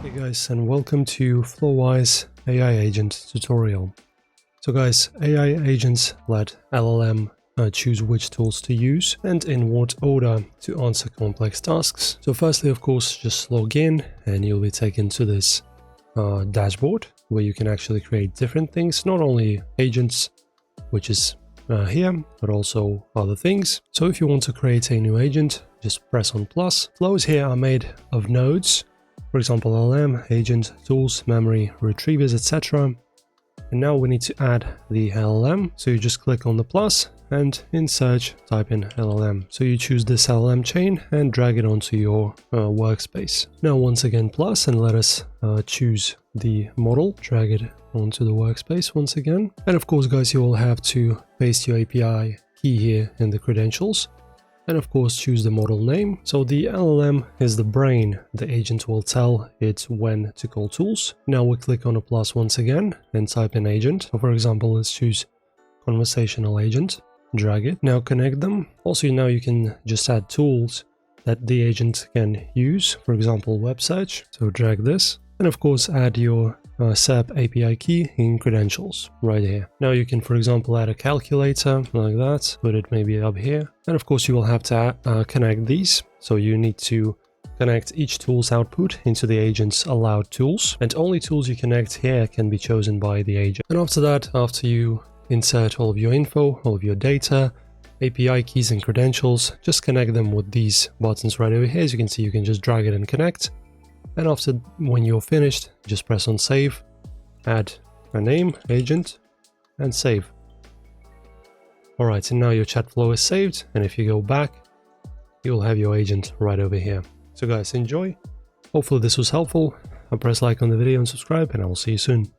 Hey guys, and welcome to Flowise AI agent tutorial. So guys, AI agents let LLM choose which tools to use and in what order to answer complex tasks. So firstly, of course, just log in and you'll be taken to this dashboard where you can actually create different things, not only agents, which is here, but also other things. So if you want to create a new agent, just press on plus. Flows here are made of nodes. For example, LLM, agent, tools, memory, retrievers, etc. And now we need to add the LLM. So you just click on the plus and in search, type in LLM. So you choose this LLM chain and drag it onto your workspace. Now once again plus, and let us choose the model, drag it onto the workspace once again. And of course, guys, you will have to paste your API key here in the credentials. And of course, choose the model name. So the LLM is the brain. The agent will tell it when to call tools. Now we click on a plus once again and type in agent. So for example, let's choose conversational agent, drag it. Now connect them. Also, now you can just add tools that the agent can use. For example, web search. So drag this. And of course, add your SAP API key in credentials right here. Now you can, for example, add a calculator like that, put it maybe up here. And of course, you will have to connect these. So you need to connect each tool's output into the agent's allowed tools. And only tools you connect here can be chosen by the agent. And after that, after you insert all of your info, all of your data, API keys and credentials, just connect them with these buttons right over here. As you can see, you can just drag it and connect. And after, when you're finished, just press on save, add a name, agent, and save. Alright, and now your chat flow is saved, and if you go back, you'll have your agent right over here. So guys, enjoy. Hopefully this was helpful. Press like on the video and subscribe, and I will see you soon.